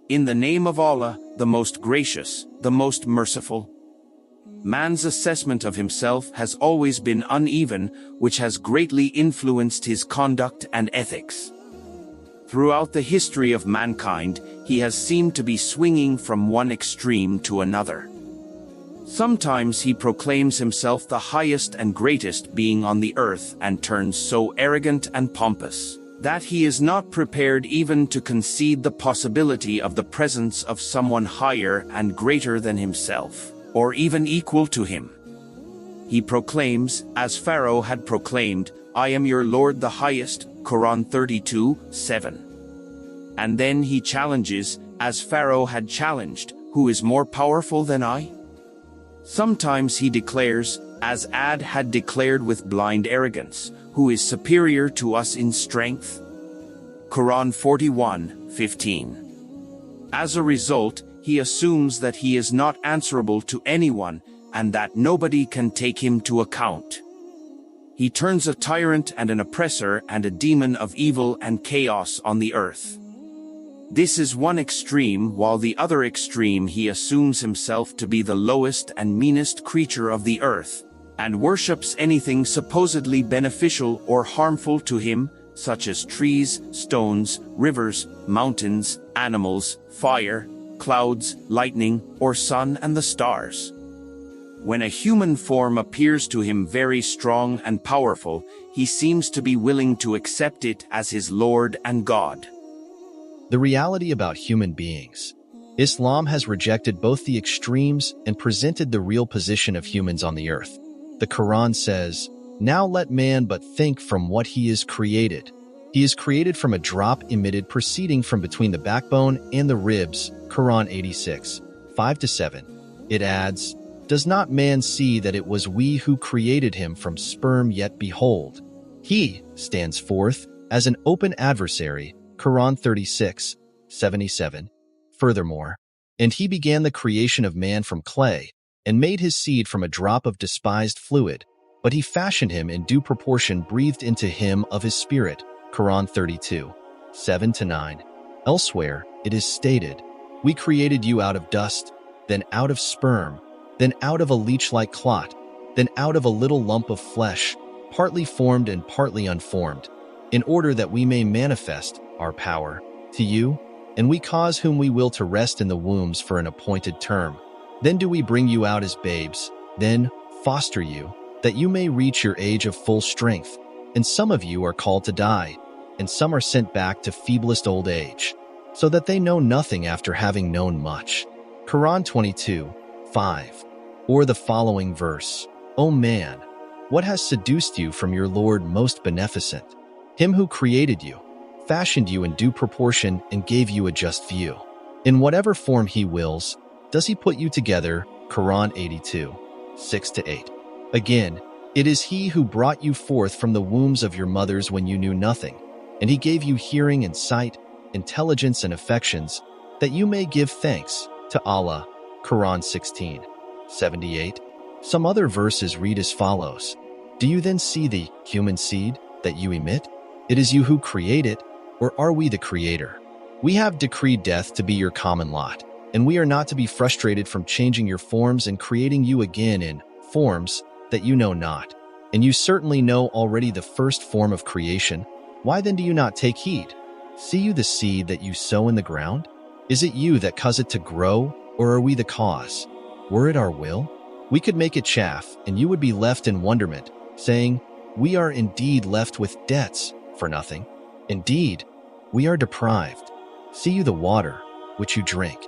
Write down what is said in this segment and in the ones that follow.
In the name of Allah, the most gracious, the most merciful. Man's assessment of himself has always been uneven, which has greatly influenced his conduct and ethics. Throughout the history of mankind, he has seemed to be swinging from one extreme to another. Sometimes he proclaims himself the highest and greatest being on the earth and turns so arrogant and pompous that he is not prepared even to concede the possibility of the presence of someone higher and greater than himself, or even equal to him. He proclaims, as Pharaoh had proclaimed, "I am your Lord the highest," Quran 32:7. And then he challenges, as Pharaoh had challenged, "Who is more powerful than I?" Sometimes he declares, as Ad had declared with blind arrogance, "Who is superior to us in strength?" Quran 41:15. As a result, he assumes that he is not answerable to anyone, and that nobody can take him to account. He turns a tyrant and an oppressor and a demon of evil and chaos on the earth. This is one extreme, while the other extreme he assumes himself to be the lowest and meanest creature of the earth, and worships anything supposedly beneficial or harmful to him, such as trees, stones, rivers, mountains, animals, fire, clouds, lightning, or sun and the stars. When a human form appears to him very strong and powerful, he seems to be willing to accept it as his Lord and God. The reality about human beings. Islam has rejected both the extremes and presented the real position of humans on the earth. The Quran says, "Now let man but think from what he is created. He is created from a drop emitted proceeding from between the backbone and the ribs." Quran 86:5-7. It adds, "Does not man see that it was we who created him from sperm, yet behold, he stands forth as an open adversary." Quran 36:77. Furthermore, "And he began the creation of man from clay, and made his seed from a drop of despised fluid, but he fashioned him in due proportion, breathed into him of his spirit." Quran 32:7-9. Elsewhere, it is stated, "We created you out of dust, then out of sperm, then out of a leech-like clot, then out of a little lump of flesh, partly formed and partly unformed, in order that we may manifest our power to you, and we cause whom we will to rest in the wombs for an appointed term. Then do we bring you out as babes, then foster you, that you may reach your age of full strength. And some of you are called to die, and some are sent back to feeblest old age, so that they know nothing after having known much." Quran 22:5. Or the following verse, "O man, what has seduced you from your Lord most beneficent? Him who created you, fashioned you in due proportion, and gave you a just view. In whatever form he wills, does he put you together." Quran 82:6-8. Again, "It is he who brought you forth from the wombs of your mothers when you knew nothing, and he gave you hearing and sight, intelligence and affections, that you may give thanks to Allah." Quran 16:78. Some other verses read as follows, "Do you then see the human seed that you emit? It is you who create it, or are we the creator? We have decreed death to be your common lot, and we are not to be frustrated from changing your forms and creating you again in forms that you know not. And you certainly know already the first form of creation. Why then do you not take heed? See you the seed that you sow in the ground? Is it you that cause it to grow, or are we the cause? Were it our will, we could make it chaff, and you would be left in wonderment, saying, 'We are indeed left with debts for nothing. Indeed, we are deprived. See you the water, which you drink.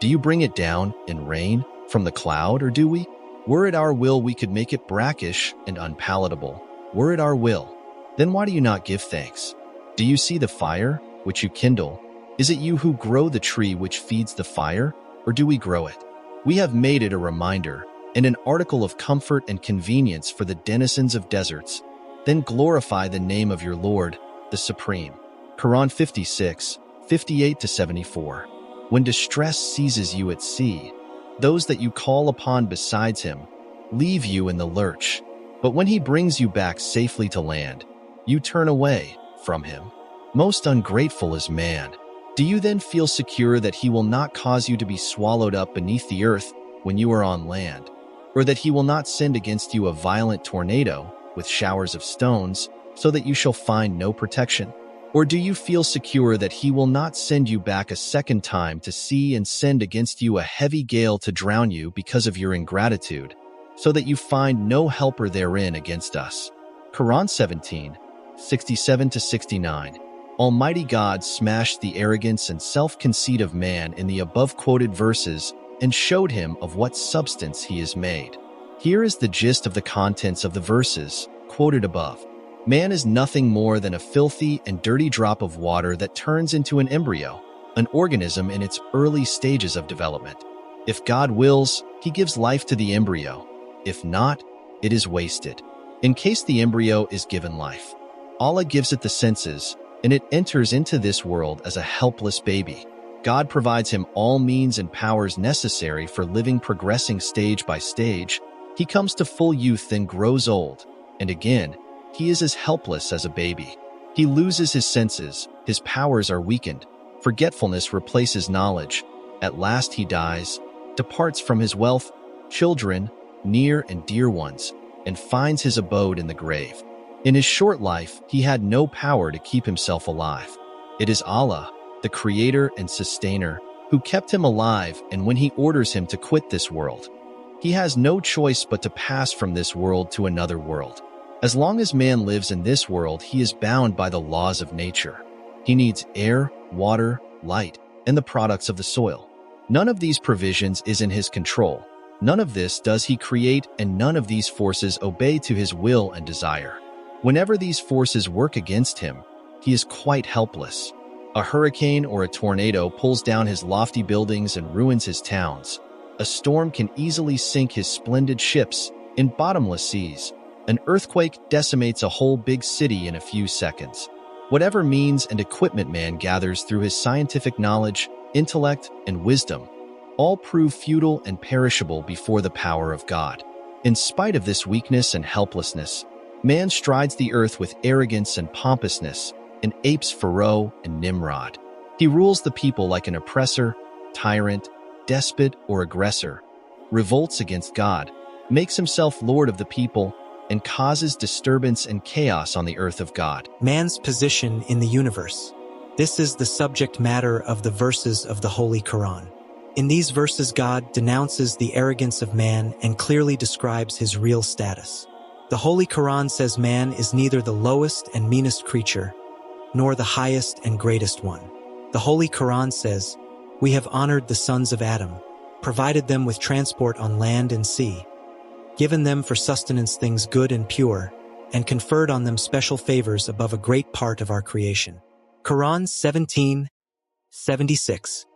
Do you bring it down in rain from the cloud, or do we? Were it our will, we could make it brackish and unpalatable. Were it our will, then why do you not give thanks? Do you see the fire, which you kindle? Is it you who grow the tree which feeds the fire, or do we grow it? We have made it a reminder and an article of comfort and convenience for the denizens of deserts. Then glorify the name of your Lord, the Supreme." Quran 56:58-74. "When distress seizes you at sea, those that you call upon besides him leave you in the lurch. But when he brings you back safely to land, you turn away from him. Most ungrateful is man. Do you then feel secure that he will not cause you to be swallowed up beneath the earth when you are on land, or that he will not send against you a violent tornado with showers of stones, so that you shall find no protection? Or do you feel secure that he will not send you back a second time to sea and send against you a heavy gale to drown you because of your ingratitude, so that you find no helper therein against us? Quran 17, 67-69. Almighty God smashed the arrogance and self-conceit of man in the above-quoted verses and showed him of what substance he is made. Here is the gist of the contents of the verses quoted above. Man is nothing more than a filthy and dirty drop of water that turns into an embryo, an organism in its early stages of development. If God wills, he gives life to the embryo. If not, it is wasted. In case the embryo is given life, Allah gives it the senses, and it enters into this world as a helpless baby. God provides him all means and powers necessary for living, progressing stage by stage. He comes to full youth, then grows old, and again, he is as helpless as a baby. He loses his senses, his powers are weakened, forgetfulness replaces knowledge. At last he dies, departs from his wealth, children, near and dear ones, and finds his abode in the grave. In his short life, he had no power to keep himself alive. It is Allah, the creator and sustainer, who kept him alive, and when he orders him to quit this world, he has no choice but to pass from this world to another world. As long as man lives in this world, he is bound by the laws of nature. He needs air, water, light, and the products of the soil. None of these provisions is in his control. None of this does he create, and none of these forces obey to his will and desire. Whenever these forces work against him, he is quite helpless. A hurricane or a tornado pulls down his lofty buildings and ruins his towns. A storm can easily sink his splendid ships in bottomless seas. An earthquake decimates a whole big city in a few seconds. Whatever means and equipment man gathers through his scientific knowledge, intellect, and wisdom, all prove futile and perishable before the power of God. In spite of this weakness and helplessness, man strides the earth with arrogance and pompousness, and apes Pharaoh and Nimrod. He rules the people like an oppressor, tyrant, despot, or aggressor, revolts against God, makes himself lord of the people, and causes disturbance and chaos on the earth of God. Man's position in the universe. This is the subject matter of the verses of the Holy Quran. In these verses, God denounces the arrogance of man and clearly describes his real status. The Holy Quran says man is neither the lowest and meanest creature, nor the highest and greatest one. The Holy Quran says, "We have honored the sons of Adam, provided them with transport on land and sea, given them for sustenance things good and pure, and conferred on them special favors above a great part of our creation." Quran 17:76.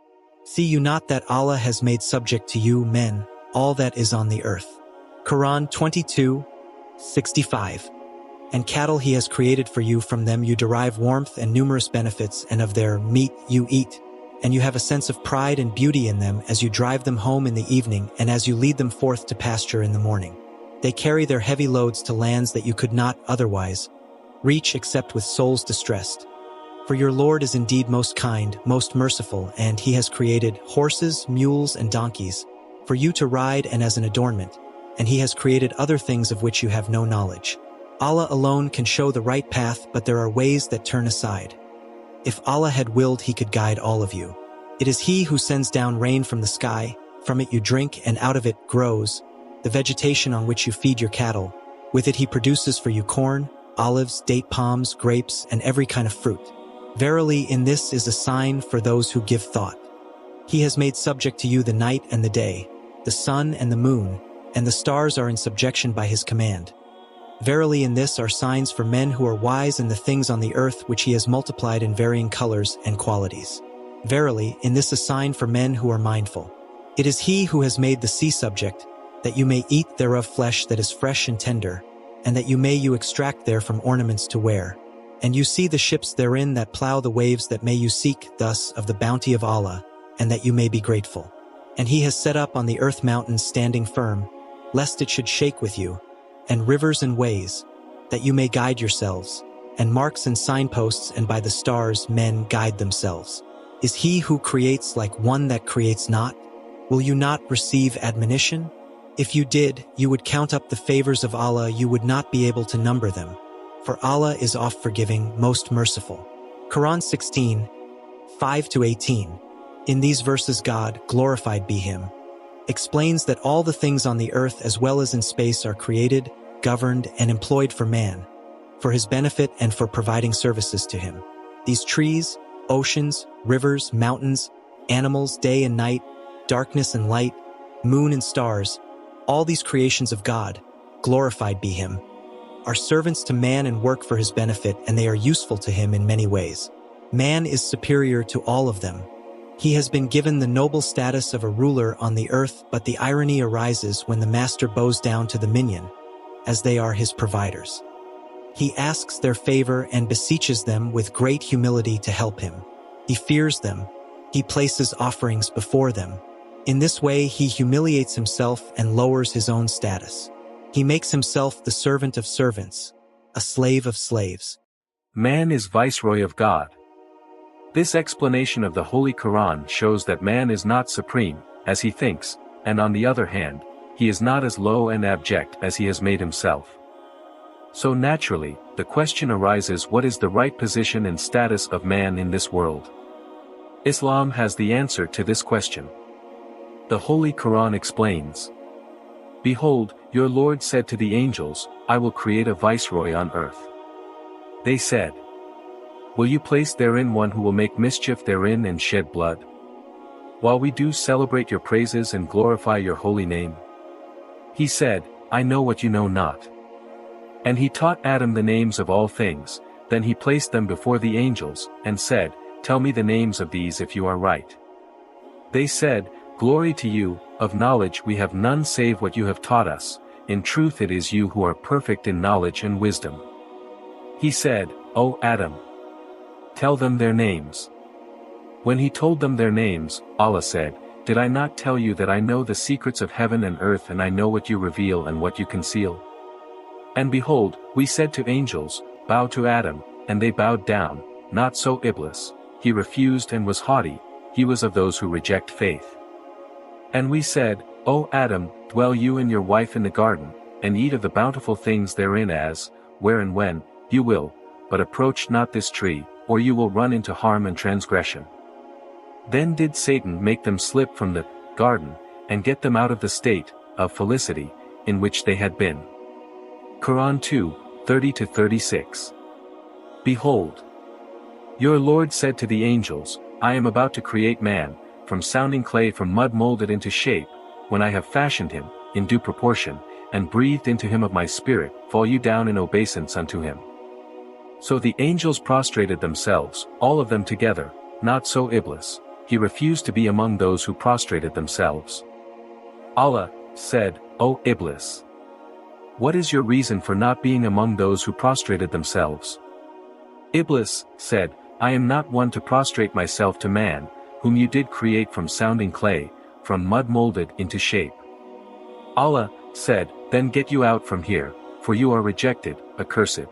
See you not that Allah has made subject to you, men, all that is on the earth. Quran 22:65. And cattle he has created for you, from them you derive warmth and numerous benefits, and of their meat you eat. And you have a sense of pride and beauty in them as you drive them home in the evening and as you lead them forth to pasture in the morning. They carry their heavy loads to lands that you could not otherwise reach except with souls distressed. For your Lord is indeed most kind, most merciful, and he has created horses, mules, and donkeys for you to ride and as an adornment, and he has created other things of which you have no knowledge. Allah alone can show the right path, but there are ways that turn aside. If Allah had willed, he could guide all of you. It is he who sends down rain from the sky, from it you drink, and out of it grows the vegetation on which you feed your cattle. With it he produces for you corn, olives, date palms, grapes, and every kind of fruit. Verily, in this is a sign for those who give thought. He has made subject to you the night and the day, the sun and the moon, and the stars are in subjection by his command. Verily, in this are signs for men who are wise, in the things on the earth which he has multiplied in varying colors and qualities. Verily, in this a sign for men who are mindful. It is he who has made the sea subject, that you may eat thereof flesh that is fresh and tender, and that you extract therefrom ornaments to wear. And you see the ships therein that plow the waves, that may you seek thus of the bounty of Allah, and that you may be grateful. And he has set up on the earth mountains standing firm, lest it should shake with you, and rivers and ways, that you may guide yourselves, and marks and signposts, and by the stars men guide themselves. Is he who creates like one that creates not? Will you not receive admonition? If you did, you would count up the favors of Allah, you would not be able to number them. For Allah is oft-forgiving, most merciful. Quran 16, 5-18. In these verses God, glorified be Him, explains that all the things on the earth as well as in space are created, governed, and employed for man, for his benefit and for providing services to him. These trees, oceans, rivers, mountains, animals, day and night, darkness and light, moon and stars, all these creations of God, glorified be Him, are servants to man and work for his benefit, and they are useful to him in many ways. Man is superior to all of them. He has been given the noble status of a ruler on the earth, but the irony arises when the master bows down to the minion, as they are his providers. He asks their favor and beseeches them with great humility to help him. He fears them. He places offerings before them. In this way, he humiliates himself and lowers his own status. He makes himself the servant of servants, a slave of slaves. Man is viceroy of God. This explanation of the Holy Quran shows that man is not supreme, as he thinks, and on the other hand, he is not as low and abject as he has made himself. So naturally, the question arises, what is the right position and status of man in this world? Islam has the answer to this question. The Holy Quran explains, "Behold, your Lord said to the angels, I will create a viceroy on earth. They said, Will you place therein one who will make mischief therein and shed blood? While we do celebrate your praises and glorify your holy name." He said, "I know what you know not." And he taught Adam the names of all things, then he placed them before the angels, and said, "Tell me the names of these if you are right." They said, "Glory to you, of knowledge we have none save what you have taught us, in truth it is you who are perfect in knowledge and wisdom." He said, "O Adam, tell them their names." When he told them their names, Allah said, "Did I not tell you that I know the secrets of heaven and earth, and I know what you reveal and what you conceal?" And behold, we said to angels, "Bow to Adam," and they bowed down, not so Iblis. He refused and was haughty, he was of those who reject faith. And we said, "O Adam, dwell you and your wife in the garden, and eat of the bountiful things therein as, where and when, you will, but approach not this tree, or you will run into harm and transgression." Then did Satan make them slip from the garden, and get them out of the state of felicity in which they had been. Quran 2, 30-36. Behold, your Lord said to the angels, I am about to create man, from sounding clay from mud molded into shape, when I have fashioned him, in due proportion, and breathed into him of my spirit, fall you down in obeisance unto him. So the angels prostrated themselves, all of them together, not so Iblis, he refused to be among those who prostrated themselves. Allah said, "O Iblis, what is your reason for not being among those who prostrated themselves?" Iblis said, "I am not one to prostrate myself to man, whom you did create from sounding clay, from mud molded into shape." Allah said, "Then get you out from here, for you are rejected, accursed.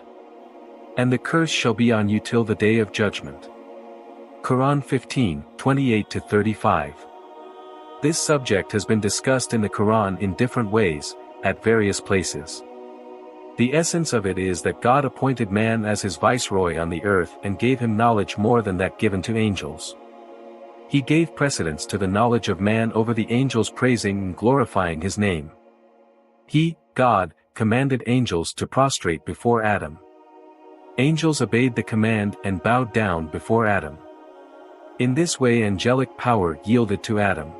And the curse shall be on you till the day of judgment." Quran 15, 28-35. This subject has been discussed in the Quran in different ways, at various places. The essence of it is that God appointed man as his viceroy on the earth and gave him knowledge more than that given to angels. He gave precedence to the knowledge of man over the angels, praising and glorifying his name. He, God, commanded angels to prostrate before Adam. Angels obeyed the command and bowed down before Adam. In this way angelic power yielded to Adam.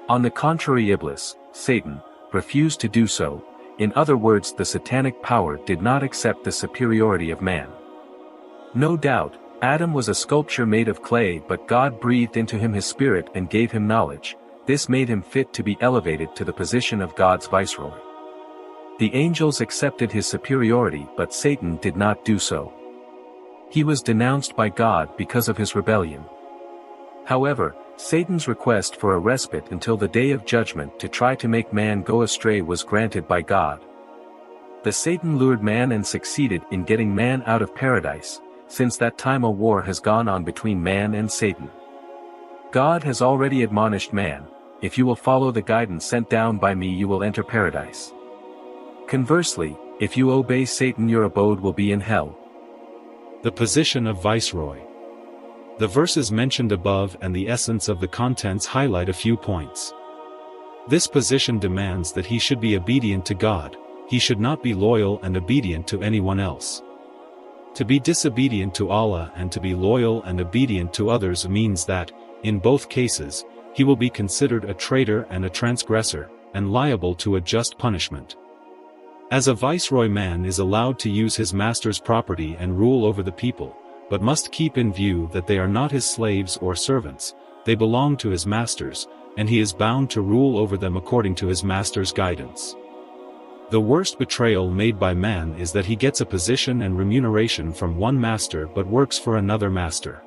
On the contrary, Iblis, Satan, refused to do so. In other words, the satanic power did not accept the superiority of man. No doubt, Adam was a sculpture made of clay, but God breathed into him his spirit and gave him knowledge. This made him fit to be elevated to the position of God's viceroy. The angels accepted his superiority, but Satan did not do so. He was denounced by God because of his rebellion. However, Satan's request for a respite until the day of judgment to try to make man go astray was granted by God. The Satan lured man and succeeded in getting man out of paradise. Since that time a war has gone on between man and Satan. God has already admonished man, if you will follow the guidance sent down by me you will enter paradise. Conversely, if you obey Satan your abode will be in hell. The position of viceroy. The verses mentioned above and the essence of the contents highlight a few points. This position demands that he should be obedient to God, he should not be loyal and obedient to anyone else. To be disobedient to Allah and to be loyal and obedient to others means that, in both cases, he will be considered a traitor and a transgressor, and liable to a just punishment. As a viceroy, man is allowed to use his master's property and rule over the people, but must keep in view that they are not his slaves or servants, they belong to his masters, and he is bound to rule over them according to his master's guidance. The worst betrayal made by man is that he gets a position and remuneration from one master but works for another master.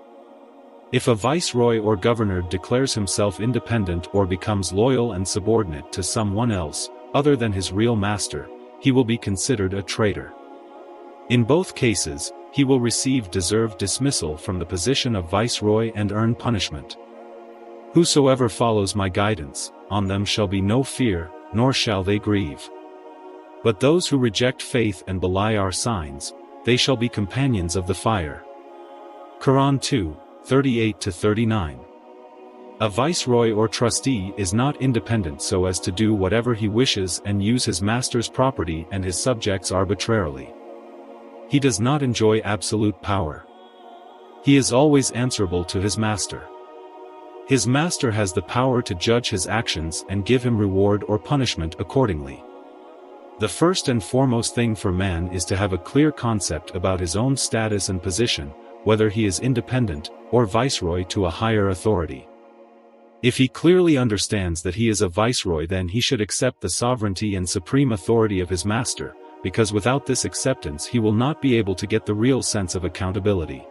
If a viceroy or governor declares himself independent or becomes loyal and subordinate to someone else, other than his real master, he will be considered a traitor. In both cases, he will receive deserved dismissal from the position of viceroy and earn punishment. Whosoever follows my guidance, on them shall be no fear, nor shall they grieve. But those who reject faith and belie our signs, they shall be companions of the fire. Quran 2:38-39. A viceroy or trustee is not independent so as to do whatever he wishes and use his master's property and his subjects arbitrarily. He does not enjoy absolute power. He is always answerable to his master. His master has the power to judge his actions and give him reward or punishment accordingly. The first and foremost thing for man is to have a clear concept about his own status and position, whether he is independent, or viceroy to a higher authority. If he clearly understands that he is a viceroy, then he should accept the sovereignty and supreme authority of his master, because without this acceptance he will not be able to get the real sense of accountability.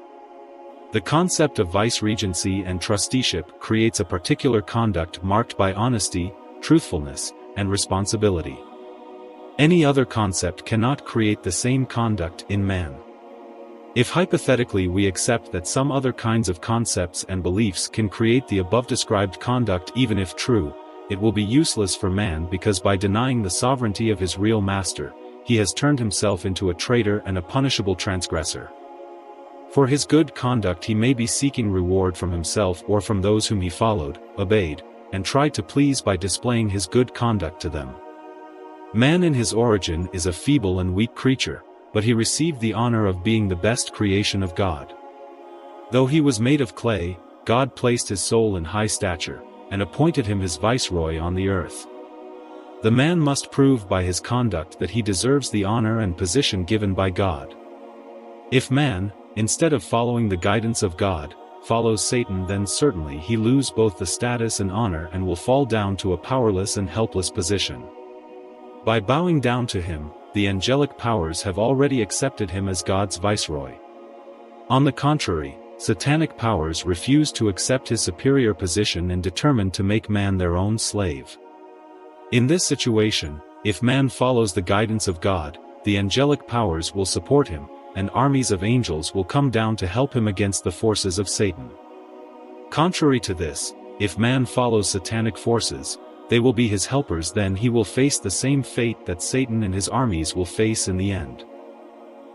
The concept of viceregency and trusteeship creates a particular conduct marked by honesty, truthfulness, and responsibility. Any other concept cannot create the same conduct in man. If hypothetically we accept that some other kinds of concepts and beliefs can create the above-described conduct, even if true, it will be useless for man, because by denying the sovereignty of his real master, he has turned himself into a traitor and a punishable transgressor. For his good conduct he may be seeking reward from himself or from those whom he followed, obeyed, and tried to please by displaying his good conduct to them. Man in his origin is a feeble and weak creature, but he received the honor of being the best creation of God. Though he was made of clay, God placed his soul in high stature, and appointed him his viceroy on the earth. The man must prove by his conduct that he deserves the honor and position given by God. If man, instead of following the guidance of God, follows Satan, then certainly he lose both the status and honor and will fall down to a powerless and helpless position. By bowing down to him, the angelic powers have already accepted him as God's viceroy. On the contrary, satanic powers refuse to accept his superior position and determine to make man their own slave. In this situation, if man follows the guidance of God, the angelic powers will support him, and armies of angels will come down to help him against the forces of Satan. Contrary to this, if man follows satanic forces, they will be his helpers, then he will face the same fate that Satan and his armies will face in the end.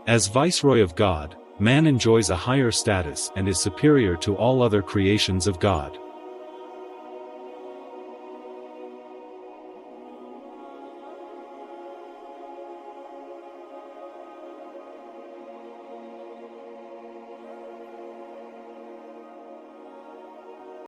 As viceroy of God, man enjoys a higher status and is superior to all other creations of God.